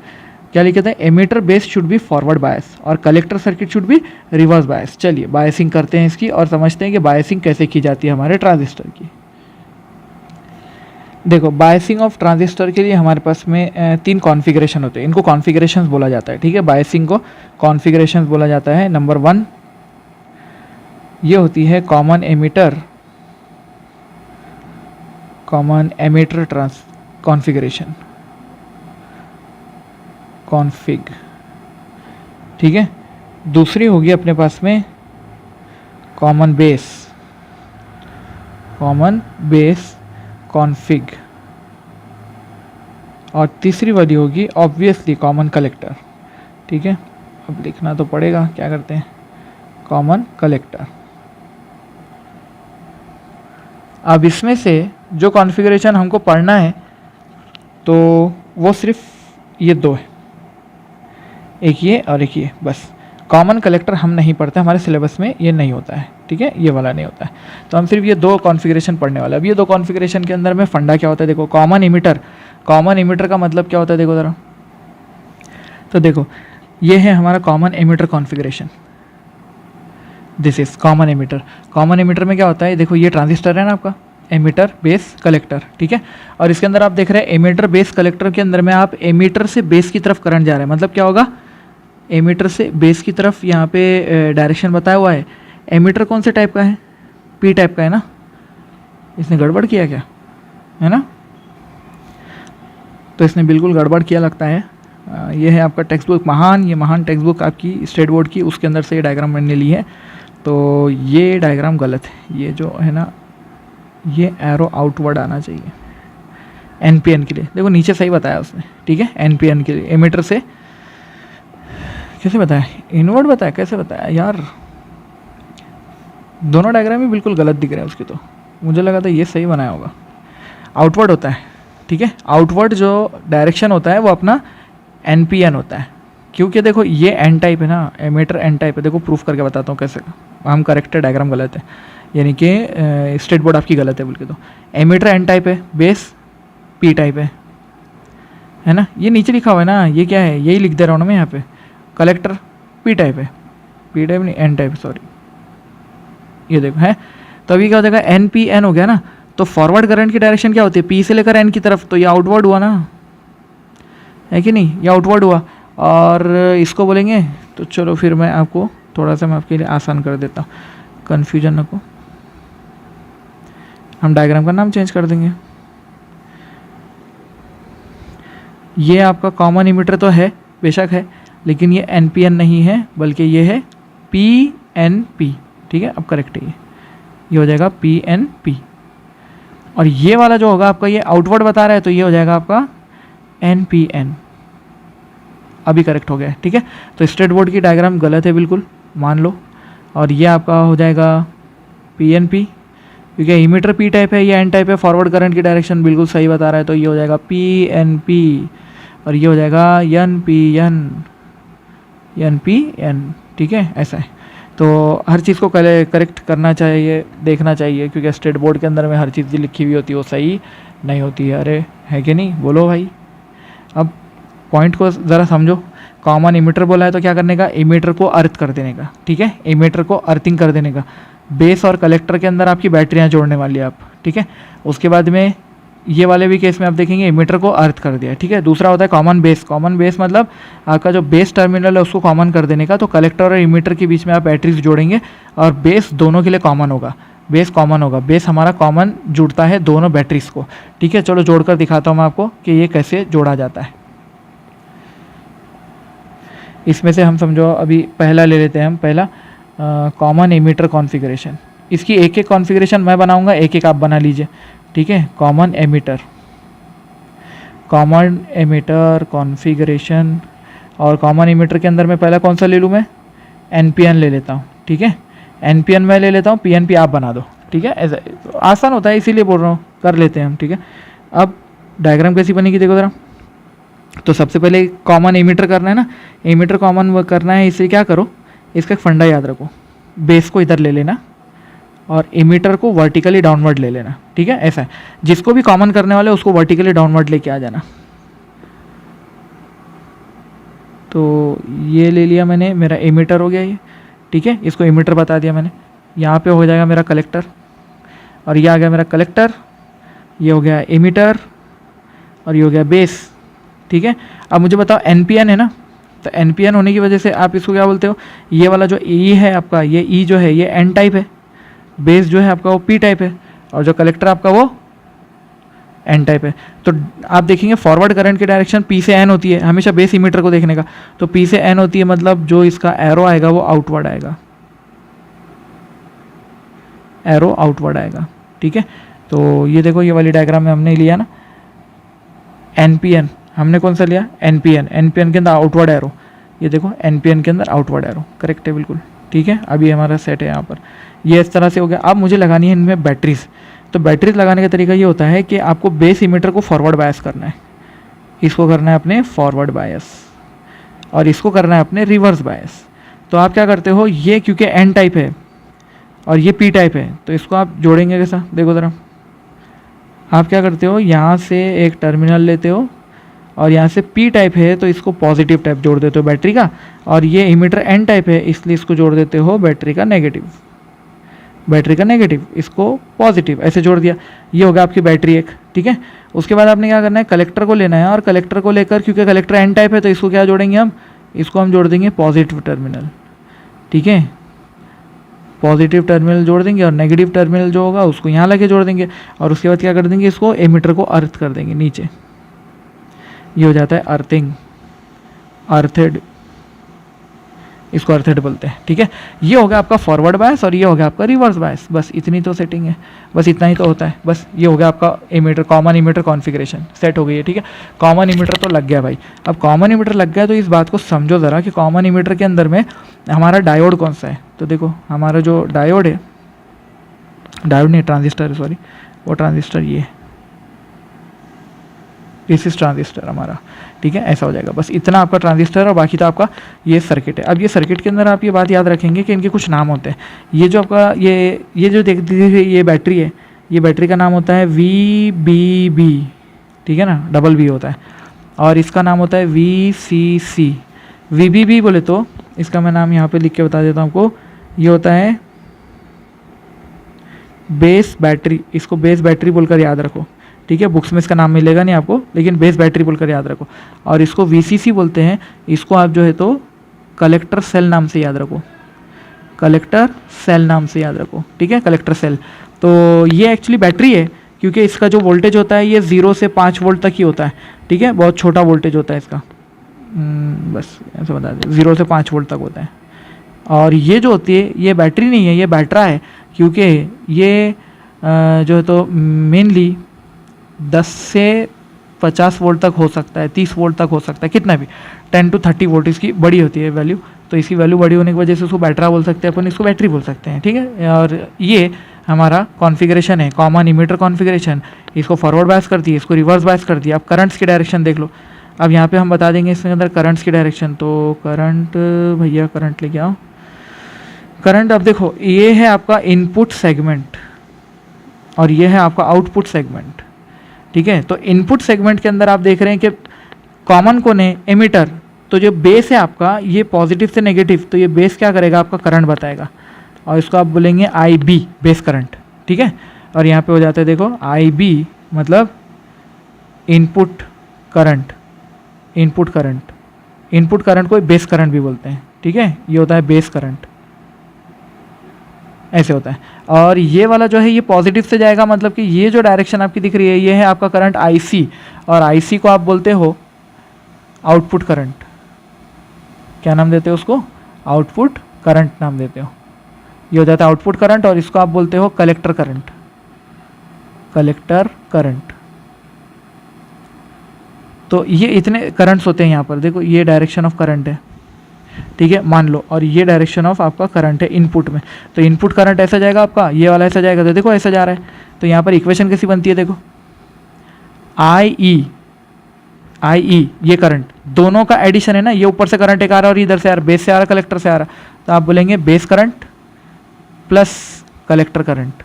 क्या लिखा था, emitter base should be forward bias और collector circuit should be reverse bias. चलिए बायसिंग करते हैं इसकी और समझते हैं कि बायसिंग कैसे की जाती है हमारे ट्रांजिस्टर की। देखो बायसिंग ऑफ ट्रांजिस्टर के लिए हमारे पास में 3 कॉन्फ़िगरेशन होते हैं, इनको कॉन्फ़िगरेशंस बोला जाता है, ठीक है। बायसिंग को कॉन्फ़िगरेशंस बोला जाता है। नंबर 1 ये होती है common emitter trans configuration, config, ठीक है। दूसरी होगी अपने पास में कॉमन बेस कॉन्फ़िग, और तीसरी वाली होगी ऑब्वियसली कॉमन कलेक्टर, ठीक है। अब लिखना तो पड़ेगा, क्या करते हैं, कॉमन कलेक्टर। अब इसमें से जो कॉन्फ़िगरेशन हमको पढ़ना है तो वो सिर्फ ये 2 है, एक ये और एक ये, बस। कॉमन कलेक्टर हम नहीं पढ़ते, हमारे सिलेबस में ये नहीं होता है, ठीक है, ये वाला नहीं होता है। तो हम सिर्फ ये 2 कॉन्फ़िगरेशन पढ़ने वाला है। अब ये 2 कॉन्फ़िगरेशन के अंदर में फंडा क्या होता है, देखो कॉमन एमिटर का मतलब क्या होता है, देखो ज़रा, तो देखो ये है हमारा common emitter configuration, this is common emitter में क्या होता है, देखो ये ट्रांजिस्टर है ना आपका, एमिटर बेस कलेक्टर, ठीक है। और इसके अंदर आप देख रहे हैं एमिटर बेस कलेक्टर के अंदर में आप एमिटर से बेस की तरफ करंट जा रहा है, मतलब क्या होगा, एमिटर से बेस की तरफ यहाँ पे डायरेक्शन बताया हुआ है। एमिटर कौन से टाइप का है, पी टाइप का है ना, इसने गड़बड़ किया क्या, है ना, तो इसने बिल्कुल गड़बड़ किया लगता है। ये है आपका टेक्स्ट बुक, ये महान टेक्स्ट बुक आपकी स्टेट बोर्ड की, उसके अंदर से ये डायग्राम मैंने ली है, तो ये डायग्राम गलत है, ये जो है ना, ये एरो आउटवर्ड आना चाहिए एनपीएन के लिए। देखो नीचे सही बताया उसने, ठीक है, एनपीएन के लिए एमिटर से कैसे बताया, इनवर्ड बताया, कैसे बताया यार, दोनों डायग्राम ही बिल्कुल गलत दिख रहे हैं उसके, तो मुझे लगा था ये सही बनाया होगा। आउटवर्ड होता है, ठीक है, आउटवर्ड जो डायरेक्शन होता है वो अपना एनपीएन होता है, क्योंकि देखो ये एन टाइप है ना, एमिटर एन टाइप है। देखो प्रूफ करके बताता हूँ कैसे, हम करेक्टेड डायग्राम गलत है, यानी कि स्टेट बोर्ड आपकी गलत है बोल के, तो एमिटर एन टाइप है, बेस पी टाइप है ना, ये नीचे लिखा हुआ है ना, ये क्या है, यही लिख दे रहा हूँ ना मैं यहाँ पे, कलेक्टर पी टाइप है, पी टाइप नहीं एन टाइप, सॉरी, ये देखो है। तो अभी क्या हो जाएगा, एन पी एन हो गया ना, तो फॉरवर्ड करंट की डायरेक्शन क्या होती है, पी से लेकर एन की तरफ, तो ये आउटवर्ड हुआ ना, है कि नहीं, ये आउटवर्ड हुआ। और इसको बोलेंगे तो चलो फिर मैं आपको थोड़ा सा, मैं आपके लिए आसान कर देता हूँ, कन्फ्यूजन न को, हम डायग्राम का नाम चेंज कर देंगे। ये आपका कॉमन इमिटर तो है, बेशक है, लेकिन ये एन पी एन नहीं है, बल्कि ये है पी एन पी, ठीक है। अब करेक्ट है, ये हो जाएगा पी एन पी, और ये वाला जो होगा आपका, ये आउटवर्ड बता रहा है, तो ये हो जाएगा आपका NPN, अभी करेक्ट हो गया है, ठीक है। तो स्ट्रेट बोर्ड की डायग्राम गलत है बिल्कुल, मान लो, और ये आपका हो जाएगा PNP, क्योंकि इमीटर P टाइप है, ये N टाइप है, फॉरवर्ड करंट की डायरेक्शन बिल्कुल सही बता रहा है, तो ये हो जाएगा PNP, और ये हो जाएगा NPN, ठीक है, ऐसा है। तो हर चीज़ को करेक्ट करना चाहिए, देखना चाहिए, क्योंकि स्टेट बोर्ड के अंदर में हर चीज़ लिखी हुई होती है वो सही नहीं होती है। अरे है कि नहीं, बोलो भाई। अब पॉइंट को ज़रा समझो। कॉमन इमीटर बोला है तो क्या करने का, इमीटर को अर्थ कर देने का, ठीक है, इमीटर को अर्थिंग कर देने का। बेस और कलेक्टर के अंदर आपकी बैटरियाँ जोड़ने वाली है आप, ठीक है। उसके बाद में ये वाले भी केस में आप देखेंगे इमीटर को अर्थ कर दिया, ठीक है। दूसरा होता है कॉमन बेस। कॉमन बेस मतलब आपका जो बेस टर्मिनल है उसको कॉमन कर देने का। तो कलेक्टर और इमीटर के बीच में आप बैटरीज जोड़ेंगे और बेस दोनों के लिए कॉमन होगा, बेस कॉमन होगा, बेस हमारा कॉमन जुड़ता है दोनों बैटरीज को, ठीक है। चलो जोड़कर दिखाता हूँ मैं आपको कि ये कैसे जोड़ा जाता है। इसमें से हम समझो अभी पहला ले लेते हैं हम, पहला कॉमन एमीटर कॉन्फ़िगरेशन। इसकी एक एक कॉन्फ़िगरेशन मैं बनाऊंगा, एक एक आप बना लीजिए, ठीक है। कॉमन एमीटर कॉन्फ़िगरेशन, और कॉमन एमीटर के अंदर मैं पहला कौन सा ले लूँ, मैं NPN ले लेता हूँ, ठीक है। NPN मैं ले लेता हूँ, PNP आप बना दो, ठीक है। ऐसा आसान होता है, इसीलिए बोल रहा हूँ, कर लेते हैं हम, ठीक है। अब डायग्राम कैसी बनेगी देखो ज़रा। तो सबसे पहले कॉमन एमीटर करना है ना, एमीटर कॉमन करना है, इससे क्या करो, इसका एक फंडा याद रखो, बेस को इधर ले लेना और एमीटर को वर्टिकली डाउनवर्ड ले लेना, ठीक है। ऐसा है, जिसको भी कॉमन करने वाले उसको वर्टिकली डाउनवर्ड लेके आ जाना। तो ये ले लिया मैंने, मेरा एमीटर हो गया ये, ठीक है। इसको एमीटर बता दिया मैंने। यहाँ पे हो जाएगा मेरा कलेक्टर, और ये आ गया मेरा कलेक्टर, ये हो गया एमीटर, और ये हो गया बेस, ठीक है। अब मुझे बताओ NPN है ना, तो NPN होने की वजह से आप इसको क्या बोलते हो, ये वाला जो E है आपका, ये E जो है ये N टाइप है, बेस जो है आपका वो P टाइप है, और जो कलेक्टर आपका वो N टाइप है। तो आप देखेंगे फॉरवर्ड करंट की डायरेक्शन P से N होती है, हमेशा बेस इमीटर को देखने का। तो P से N होती है, मतलब जो इसका एरो आएगा वो आउटवर्ड आएगा, एरो आउटवर्ड आएगा, ठीक है। तो ये देखो, ये वाली डायग्राम में हमने लिया ना NPN, हमने कौन सा लिया NPN के अंदर आउटवर्ड एरो, ये देखो NPN के अंदर आउटवर्ड एरो, करेक्ट है बिल्कुल, ठीक है। अभी हमारा सेट है यहाँ पर, ये इस तरह से हो गया। अब मुझे लगानी है इनमें बैटरीज। तो बैटरीज लगाने का तरीका ये होता है कि आपको बेस इमीटर को फॉरवर्ड बायस करना है, इसको करना है अपने फॉरवर्ड बायस, और इसको करना है अपने रिवर्स बायस। तो आप क्या करते हो, ये क्योंकि N टाइप है और ये P टाइप है, तो इसको आप जोड़ेंगे कैसा, देखो ज़रा। आप क्या करते हो, यहाँ से एक टर्मिनल लेते हो और यहाँ से P टाइप है तो इसको पॉजिटिव टाइप जोड़ देते हो बैटरी का, और ये इमीटर N टाइप है इसलिए इसको जोड़ देते हो बैटरी का नेगेटिव, इसको पॉजिटिव, ऐसे जोड़ दिया। ये होगा आपकी बैटरी एक, ठीक है। उसके बाद आपने क्या करना है, कलेक्टर को लेना है, और कलेक्टर को लेकर, क्योंकि कलेक्टर N टाइप है तो इसको क्या जोड़ेंगे हम, इसको हम जोड़ देंगे पॉजिटिव टर्मिनल, ठीक है। पॉजिटिव टर्मिनल जोड़ देंगे, और नेगेटिव टर्मिनल जो होगा उसको यहाँ लगे जोड़ देंगे, और उसके बाद क्या कर देंगे, इसको एमीटर को अर्थ कर देंगे नीचे। ये हो जाता है अर्थिंग, अर्थेड, इसको अर्थेड बोलते हैं, ठीक है। ये हो गया आपका फॉरवर्ड बायस और ये हो गया आपका रिवर्स बायस, बस इतनी तो सेटिंग है, बस इतना ही तो होता है, बस ये हो गया आपका emitter, common emitter configuration set हो गई है, ठीक है। कॉमन एमीटर तो लग गया भाई। अब कॉमन एमीटर लग गया तो इस बात को समझो ज़रा कि कॉमन एमीटर के अंदर में हमारा डायोड कौन सा है। तो देखो हमारा जो डायोड है, डायोड नहीं ट्रांजिस्टर, सॉरी, वो ट्रांजिस्टर ये है, दिस इज ट्रांजिस्टर हमारा, ठीक है। ऐसा हो जाएगा, बस इतना आपका ट्रांजिस्टर और बाकी तो आपका ये सर्किट है। अब ये सर्किट के अंदर आप ये बात याद रखेंगे कि इनके कुछ नाम होते हैं। ये जो आपका ये जो देख दीजिए, ये बैटरी है, ये बैटरी का नाम होता है VBB, ठीक है ना, डबल B होता है, और इसका नाम होता है VCC। VBB बोले तो इसका मैं नाम यहाँ पे लिख के बता देता हूँ आपको, ये होता है बेस बैटरी, इसको बेस बैटरी बोलकर याद रखो, ठीक है। बुक्स में इसका नाम मिलेगा नहीं आपको, लेकिन बेस बैटरी बोलकर याद रखो। और इसको VCC बोलते हैं, इसको आप जो है तो कलेक्टर सेल नाम से याद रखो, कलेक्टर सेल नाम से याद रखो, ठीक है, कलेक्टर सेल। तो ये एक्चुअली बैटरी है, क्योंकि इसका जो वोल्टेज होता है ये 0 से 5 वोल्ट तक ही होता है, ठीक है, बहुत छोटा वोल्टेज होता है इसका, बस ऐसे बता दें, 0 से 5 वोल्ट तक होता है। और ये जो होती है ये बैटरी नहीं है, ये बैटरा है, क्योंकि ये जो है तो मेनली 10 से 50 वोल्ट तक हो सकता है, 30 वोल्ट तक हो सकता है, कितना भी 10 to 30 वोल्ट इसकी बड़ी होती है वैल्यू। तो इसकी वैल्यू बड़ी होने की वजह से उसको बैटरा बोल सकते हैं अपन, इसको बैटरी बोल सकते हैं, ठीक है। और ये हमारा कॉन्फ़िगरेशन है, कॉमन इमीटर कॉन्फ़िगरेशन। इसको फॉरवर्ड बायस करती है, इसको रिवर्स बायस करती है। अब करंट्स की डायरेक्शन देख लो। अब यहाँ पे हम बता देंगे इसके अंदर करंट्स की डायरेक्शन। तो करंट, भैया करंट लेके आओ। करंट अब देखो, ये है आपका इनपुट सेगमेंट और ये है आपका आउटपुट सेगमेंट, ठीक है। तो इनपुट सेगमेंट के अंदर आप देख रहे हैं कि कॉमन कौन है, एमिटर। तो जो बेस है आपका, ये पॉजिटिव से नेगेटिव, तो ये बेस क्या करेगा, आपका करंट बताएगा और इसको आप बोलेंगे आई बी, बेस करंट, ठीक है। और यहाँ पे हो जाता है देखो आई बी मतलब input current, input current, input current को बेस करंट भी बोलते हैं, ठीक है। ये होता है बेस करंट, ऐसे होता है। और ये वाला जो है ये पॉजिटिव से जाएगा, मतलब कि ये जो डायरेक्शन आपकी दिख रही है ये है आपका करंट आईसी, और आईसी को आप बोलते हो आउटपुट करंट। क्या नाम देते हो उसको, आउटपुट करंट नाम देते हो। ये हो जाता है आउटपुट करंट और इसको आप बोलते हो कलेक्टर करंट, कलेक्टर करंट। तो ये इतने करंट्स होते हैं यहाँ पर, देखो ये डायरेक्शन ऑफ करंट है, ठीक है, मान लो। और ये डायरेक्शन ऑफ आपका करंट है इनपुट में। तो इनपुट करंट ऐसा जाएगा आपका, ये वाला ऐसा जाएगा, तो देखो ऐसा जा रहा है। तो यहाँ पर इक्वेशन कैसी बनती है, देखो आई ई ये करंट दोनों का एडिशन है ना, ये ऊपर से करंट एक आ रहा है और इधर से आ रहा है, बेस से आ रहा है, कलेक्टर से आ रहा है। तो आप बोलेंगे base current plus collector current,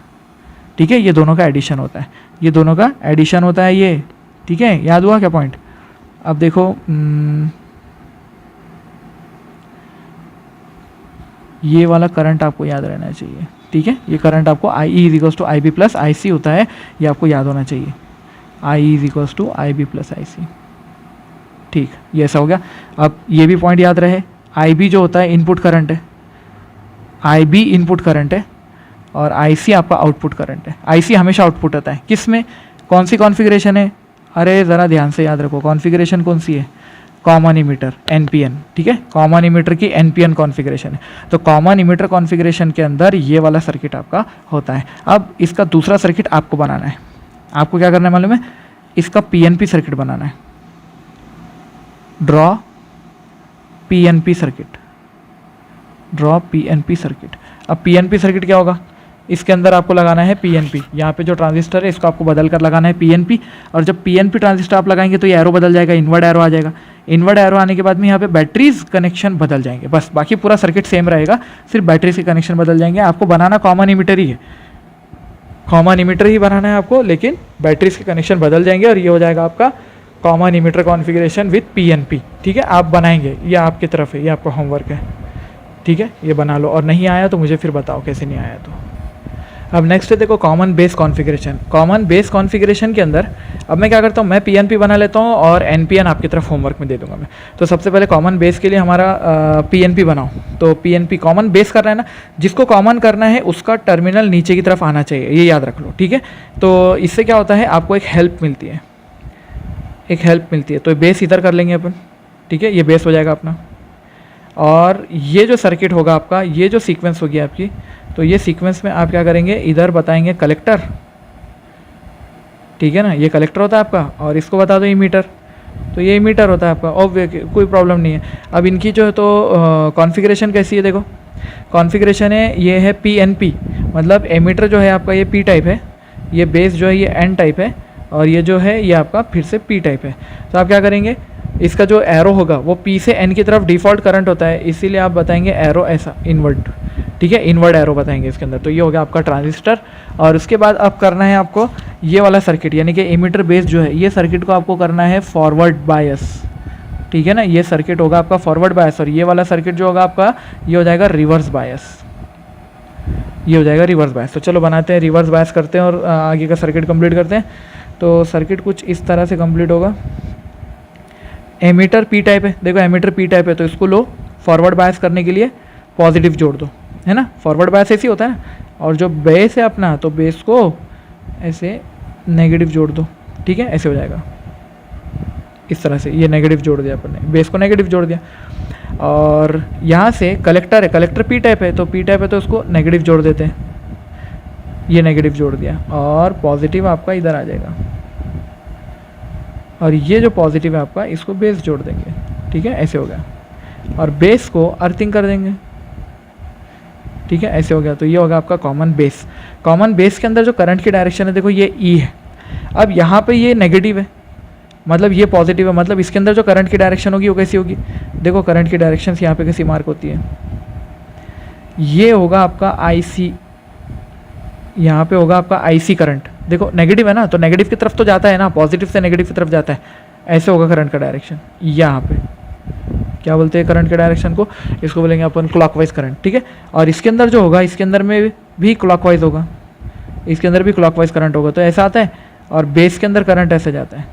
ठीक है। ये दोनों का एडिशन होता है, ये दोनों का एडिशन होता है ये, ठीक है। याद हुआ क्या पॉइंट। अब देखो ये वाला करंट आपको याद रहना चाहिए, ठीक है। ये करंट आपको I E is equals to I B plus I C होता है, ये आपको याद होना चाहिए। I is equals to I B plus I C, ठीक, ये ऐसा हो गया। अब ये भी पॉइंट याद रहे, आई बी जो होता है इनपुट करंट है, आई बी इनपुट करंट है और आई सी आपका आउटपुट करंट है। आई सी हमेशा आउटपुट होता है, किस में, कौन सी कॉन्फ़िगरेशन है, अरे ज़रा ध्यान से याद रखो, कॉन्फ़िगरेशन कौन सी है, कॉमन इमीटर एनपीएन, ठीक है। कॉमन इमीटर की एनपीएन कॉन्फ़िगरेशन है। तो कॉमन इमीटर कॉन्फ़िगरेशन के अंदर ये वाला सर्किट आपका होता है। अब इसका दूसरा सर्किट आपको बनाना है। आपको क्या करना है मालूम है, इसका पीएनपी सर्किट बनाना है। Draw PNP circuit, draw PNP circuit. अब पीएनपी सर्किट क्या होगा, इसके अंदर आपको लगाना है पीएनपी। यहाँ पे जो ट्रांजिस्टर है इसको आपको बदल कर लगाना है पीएनपी। और जब पीएनपी ट्रांजिस्टर आप लगाएंगे तो ये एरो बदल जाएगा, इनवर्ड एरो आ जाएगा। इनवर्ड एरो आने के बाद में यहाँ पे बैटरीज कनेक्शन बदल जाएंगे, बस बाकी पूरा सर्किट सेम रहेगा, सिर्फ बैटरीज के कनेक्शन बदल जाएंगे। आपको बनाना कॉमन इमीटर ही है, कॉमन इमीटर ही बनाना है आपको, लेकिन बैटरीज के कनेक्शन बदल जाएंगे और ये हो जाएगा आपका common emitter configuration with PNP, ठीक है। आप बनाएंगे, ये आपकी तरफ है, ये आपका होमवर्क है, ठीक है। ये बना लो और नहीं आया तो मुझे फिर बताओ कैसे नहीं आया तो। अब नेक्स्ट है देखो common base configuration. Common base configuration के अंदर अब मैं क्या करता हूँ, मैं पीएनपी बना लेता हूँ और एनपीएन आपकी तरफ होमवर्क में दे दूंगा मैं। तो सबसे पहले कॉमन बेस के लिए हमारा पीएनपी बनाओ। तो पीएनपी कॉमन बेस करना है ना, जिसको कॉमन करना है उसका टर्मिनल नीचे की तरफ आना चाहिए, ये याद रख लो, ठीक है। तो इससे क्या होता है, आपको एक हेल्प मिलती है, एक हेल्प मिलती है। तो बेस इधर कर लेंगे अपन, ठीक है, ये बेस हो जाएगा अपना। और ये जो सर्किट होगा आपका, ये जो सीक्वेंस होगी आपकी, तो ये सीक्वेंस में आप क्या करेंगे, इधर बताएंगे कलेक्टर, ठीक है ना, ये कलेक्टर होता है आपका। और इसको बता दो इमीटर, तो ये इमीटर होता है आपका, ऑब्वियस कोई प्रॉब्लम नहीं है। अब इनकी जो है तो कॉन्फ़िगरेशन कैसी है, देखो कॉन्फ़िगरेशन है, ये है पीएनपी, मतलब एमीटर जो है आपका ये पी टाइप है, ये बेस जो है ये एन टाइप है, और ये जो है ये आपका फिर से पी टाइप है। तो आप क्या करेंगे, इसका जो एरो होगा वो पी से एन की तरफ डिफ़ॉल्ट करंट होता है, इसीलिए आप बताएंगे एरो ऐसा इनवर्ट, ठीक है, इनवर्ड एरो बताएंगे इसके अंदर। तो ये हो गया आपका ट्रांजिस्टर। और उसके बाद अब करना है आपको ये वाला सर्किट, यानी कि एमीटर बेस जो है, ये सर्किट को आपको करना है फॉरवर्ड बायस, ठीक है ना। ये सर्किट होगा आपका फॉरवर्ड बायस और ये वाला सर्किट जो होगा आपका ये हो जाएगा रिवर्स बायस, ये हो जाएगा रिवर्स बायस। तो चलो बनाते हैं, रिवर्स बायस करते हैं और आगे का सर्किट कंप्लीट करते हैं। तो सर्किट कुछ इस तरह से कंप्लीट होगा। एमीटर पी टाइप है, देखो एमीटर पी टाइप है, तो इसको लो फॉरवर्ड बायस करने के लिए पॉजिटिव जोड़ दो, है ना। फॉरवर्ड बायस ऐसे ही होता है। और जो बेस है अपना, तो बेस को ऐसे नेगेटिव जोड़ दो, ठीक है, ऐसे हो जाएगा इस तरह से। ये नेगेटिव जोड़ दिया अपन ने, बेस को नेगेटिव जोड़ दिया। और यहाँ से कलेक्टर है, कलेक्टर पी टाइप है, तो पी टाइप है तो उसको नेगेटिव जोड़ देते हैं, ये नेगेटिव जोड़ दिया और पॉजिटिव आपका इधर आ जाएगा। और ये जो पॉजिटिव है आपका, इसको बेस जोड़ देंगे, ठीक है, ऐसे हो गया, और बेस को अर्थिंग कर देंगे, ठीक है, ऐसे हो गया। तो ये होगा आपका कॉमन बेस। कॉमन बेस के अंदर जो करंट की डायरेक्शन है देखो ये ई है। अब यहाँ पे ये नेगेटिव है, मतलब ये पॉजिटिव है, मतलब इसके अंदर जो करंट की डायरेक्शन होगी वो कैसी होगी, देखो करंट की डायरेक्शन यहाँ पे कैसी मार्क होती है, ये होगा आपका आई सी, यहाँ पे होगा आपका आई सी करंट। देखो नेगेटिव है ना, तो नेगेटिव की तरफ तो जाता है ना, पॉजिटिव से नेगेटिव की तरफ जाता है, ऐसे होगा करंट का डायरेक्शन। यहाँ पे क्या बोलते हैं करंट के डायरेक्शन को, इसको बोलेंगे अपन क्लॉकवाइज करंट, ठीक है। और इसके अंदर जो होगा, इसके अंदर में भी क्लॉकवाइज होगा, इसके अंदर भी क्लॉकवाइज करंट होगा, तो ऐसा आता है। और बेस के अंदर करंट ऐसे जाता है,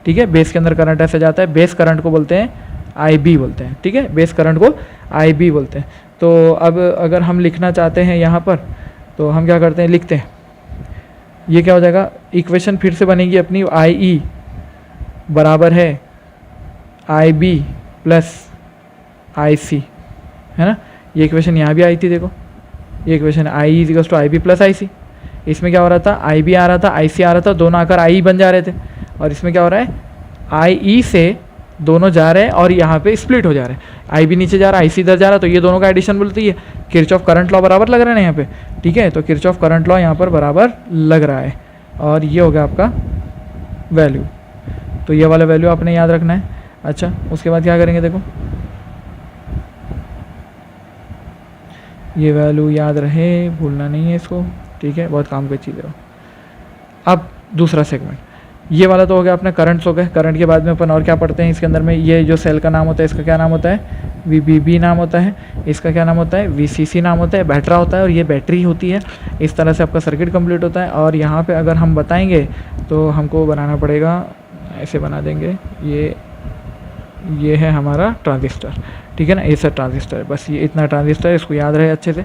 ठीक है, बेस के अंदर करंट ऐसे जाता है। बेस करंट को बोलते हैं आई बी बोलते हैं, ठीक है, बेस करंट को आई बी बोलते हैं। तो अब अगर हम लिखना चाहते हैं यहाँ पर, तो हम क्या करते हैं, लिखते हैं, ये क्या हो जाएगा, इक्वेशन फिर से बनेगी अपनी, आई ई बराबर है आई बी प्लस आई सी, है ना। ये इक्वेशन यहाँ भी आई थी, देखो ये equation I equals to I B plus I C. इसमें क्या हो रहा था, आई बी आ रहा था, आई सी आ रहा था, दोनों आकर आई बन जा रहे थे। और इसमें क्या हो रहा है, आई ई से दोनों जा रहे हैं और यहाँ पे स्प्लिट हो जा रहे हैं, आई बी नीचे जा रहा है, आई सी इधर जा रहा है, तो ये दोनों का एडिशन बोलती है। किरचॉफ करंट लॉ बराबर लग रहा है ना यहाँ पे, ठीक है, तो किरचॉफ करंट लॉ यहाँ पर बराबर लग रहा है। और ये हो गया आपका वैल्यू, तो ये वाला वैल्यू आपने याद रखना है। अच्छा, उसके बाद क्या करेंगे, देखो ये वैल्यू याद रहे, भूलना नहीं है इसको, ठीक है, बहुत काम की चीज़ है। अब दूसरा सेगमेंट, ये वाला तो हो गया अपने करंट्स हो गए। करंट के बाद में अपन और क्या पढ़ते हैं इसके अंदर में, ये जो सेल का नाम होता है इसका क्या नाम होता है, VBB नाम होता है, इसका क्या नाम होता है, VCC नाम होता है, बैटरा होता है, और ये बैटरी होती है। इस तरह से आपका सर्किट कंप्लीट होता है। और यहाँ पे अगर हम बताएंगे तो हमको बनाना पड़ेगा, ऐसे बना देंगे, ये है हमारा ट्रांजिस्टर, ठीक है ना, ये सब ट्रांजिस्टर है, बस ये इतना ट्रांजिस्टर है, इसको याद रहे अच्छे से,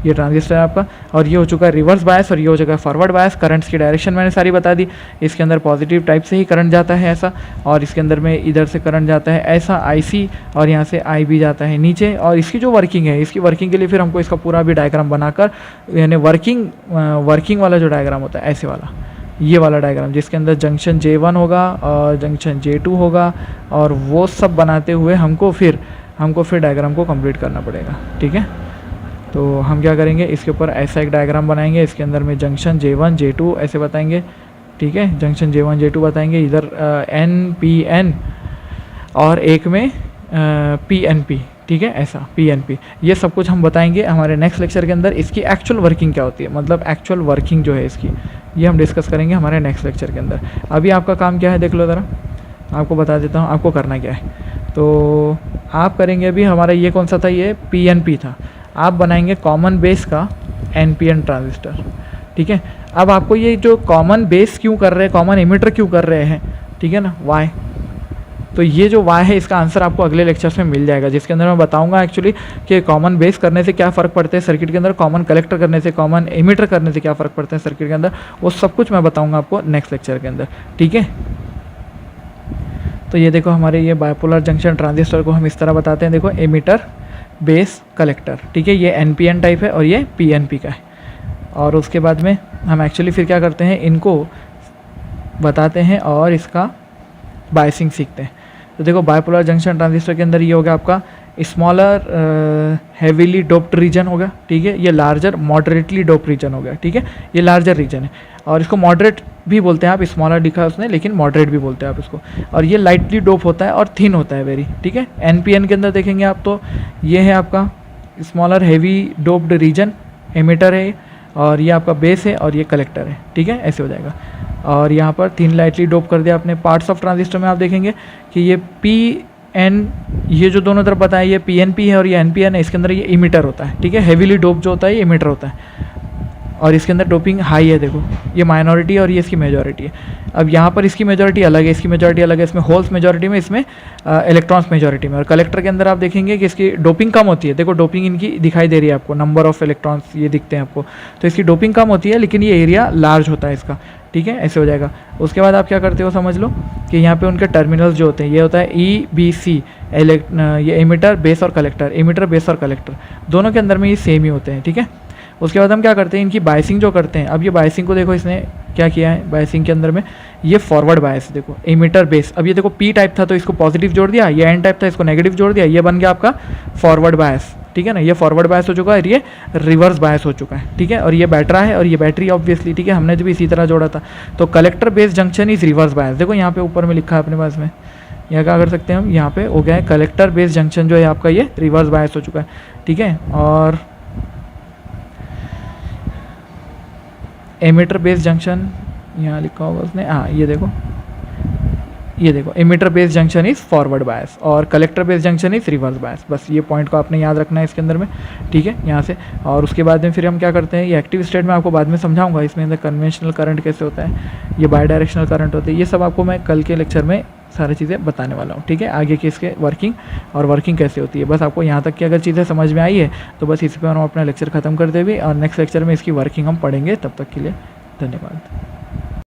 ये ट्रांजिस्टर है आपका। और ये हो चुका है रिवर्स बायस और ये हो चुका है फॉरवर्ड बायस। करंट्स की डायरेक्शन मैंने सारी बता दी, इसके अंदर पॉजिटिव टाइप से ही करंट जाता है ऐसा, और इसके अंदर में इधर से करंट जाता है ऐसा IC, और यहाँ से IB जाता है नीचे। और इसकी जो वर्किंग है, इसकी वर्किंग के लिए फिर हमको इसका पूरा भी डायग्राम बनाकर, यानी वर्किंग वाला जो डायग्राम होता है ऐसे वाला, ये वाला डायग्राम, जिसके अंदर जंक्शन J1 होगा और जंक्शन J2 होगा, और वो सब बनाते हुए हमको फिर डायग्राम को कंप्लीट करना पड़ेगा, ठीक है। तो हम क्या करेंगे, इसके ऊपर ऐसा एक डायग्राम बनाएंगे, इसके अंदर में जंक्शन J1 J2 ऐसे बताएंगे, ठीक है, जंक्शन J1 J2 बताएंगे, इधर NPN और एक में PNP, ठीक है, ऐसा PNP। ये सब कुछ हम बताएंगे हमारे नेक्स्ट लेक्चर के अंदर। इसकी एक्चुअल वर्किंग क्या होती है, मतलब एक्चुअल वर्किंग जो है इसकी, ये हम डिस्कस करेंगे हमारे नेक्स्ट लेक्चर के अंदर। अभी आपका काम क्या है देख लो ज़रा, आपको बता देता हूँ आपको करना क्या है। तो आप करेंगे, अभी हमारा ये कौन सा था, ये PNP था, आप बनाएंगे कॉमन बेस का NPN ट्रांजिस्टर, ठीक है। अब आपको ये जो कॉमन बेस क्यों कर रहे हैं, कॉमन एमिटर क्यों कर रहे हैं, ठीक है ना, वाई, तो ये जो वाई है इसका आंसर आपको अगले लेक्चर्स में मिल जाएगा, जिसके अंदर मैं बताऊंगा एक्चुअली कि कॉमन बेस करने से क्या फ़र्क पड़ता है सर्किट के अंदर, कॉमन कलेक्टर करने से, कॉमन एमिटर करने से क्या फ़र्क पड़ता है सर्किट के अंदर, वो सब कुछ मैं बताऊंगा आपको नेक्स्ट लेक्चर के अंदर, ठीक है। तो ये देखो हमारे ये बाइपोलर जंक्शन ट्रांजिस्टर को हम इस तरह बताते हैं, देखो एमिटर बेस कलेक्टर, ठीक है, ये NPN टाइप है और ये PNP का है। और उसके बाद में हम एक्चुअली फिर क्या करते हैं, इनको बताते हैं और इसका बायसिंग सीखते हैं। तो देखो बाइपोलर जंक्शन ट्रांजिस्टर के अंदर ये हो गया आपका स्मॉलर हैवीली डोप्ड रीजन होगा, ठीक है, ये लार्जर मॉडरेटली डोप्ड रीजन हो गया, ठीक है, ये लार्जर रीजन है, और इसको मॉडरेट भी बोलते हैं आप, स्मॉलर लिखा है उसने लेकिन मॉडरेट भी बोलते हैं आप इसको। और ये लाइटली डोप होता है और थिन होता है वेरी, ठीक है। NPN के अंदर देखेंगे आप तो ये है आपका smaller heavy doped region, emitter है, और ये आपका बेस है और ये कलेक्टर है, ठीक है, ऐसे हो जाएगा। और यहाँ पर थिन लाइटली डोप कर दिया आपने। पार्ट्स ऑफ ट्रांजिस्टर में आप देखेंगे कि ये PN, ये जो दोनों तरफ बताया ये PNP है और ये NPN है, इसके अंदर ये इमिटर होता है, ठीक है, हैवीली डोप जो होता है ये इमिटर होता है, और इसके अंदर डोपिंग हाई है, देखो ये माइनॉरिटी है और ये इसकी मेजॉरिटी है। अब यहाँ पर इसकी मेजॉरिटी अलग है, इसकी मेजॉरिटी अलग है, इसमें होल्स मेजॉरिटी में, इसमें इलेक्ट्रॉन्स मेजॉरिटी में। और कलेक्टर के अंदर आप देखेंगे कि इसकी डोपिंग कम होती है, देखो डोपिंग इनकी दिखाई दे रही है आपको, नंबर ऑफ इलेक्ट्रॉन्स ये दिखते हैं आपको, तो इसकी डोपिंग कम होती है लेकिन ये एरिया लार्ज होता है इसका, ठीक है, ऐसे हो जाएगा। उसके बाद आप क्या करते हो, समझ लो कि यहाँ पे उनके टर्मिनल्स जो होते हैं, ये होता है EBC, ये एमिटर बेस और कलेक्टर, एमिटर बेस और कलेक्टर दोनों के अंदर में ये सेम ही होते हैं, ठीक है। उसके बाद हम क्या करते हैं, इनकी बायसिंग जो करते हैं, अब ये बायसिंग को देखो इसने क्या किया है, बायसिंग के अंदर में ये फॉरवर्ड बायस, देखो एमिटर बेस। अब ये देखो पी टाइप था तो इसको पॉजिटिव जोड़ दिया, ये एन टाइप था इसको नेगेटिव जोड़ दिया, ये बन गया आपका फॉरवर्ड बायस, ठीक है ना। ये फॉरवर्ड बायस हो चुका है, ये रिवर्स बायस हो चुका है, ठीक है। और ये बैटरा है और ये बैटरी ऑब्वियसली, ठीक है, हमने जब इसी तरह जोड़ा था। तो collector base junction is reverse बायस, देखो यहाँ पे ऊपर में लिखा है अपने पास में, यहाँ क्या कर सकते हैं हम, यहाँ पे हो गया है कलेक्टर बेस जंक्शन जो है आपका ये रिवर्स बायस हो चुका है, ठीक है। और एमिटर बेस जंक्शन यहाँ लिखा होगा उसने, हाँ ये देखो, ये देखो emitter base junction is forward bias और collector base junction is reverse bias. बस ये पॉइंट को आपने याद रखना है इसके अंदर में, ठीक है, यहाँ से। और उसके बाद में फिर हम क्या करते हैं, ये एक्टिव स्टेट में आपको बाद में समझाऊंगा, इसमें अंदर कन्वेंशनल करंट कैसे होता है, ये बाई डायरेक्शनल करंट होते हैं, ये सब आपको मैं कल के लेक्चर में सारी चीज़ें बताने वाला हूँ, ठीक है। आगे की इसके वर्किंग और वर्किंग कैसे होती है, बस आपको यहाँ तक की अगर चीज़ें समझ में आई है तो बस इसी पर हम अपना लेक्चर खत्म कर देंगे और नेक्स्ट लेक्चर में इसकी वर्किंग हम पढ़ेंगे। तब तक के लिए धन्यवाद।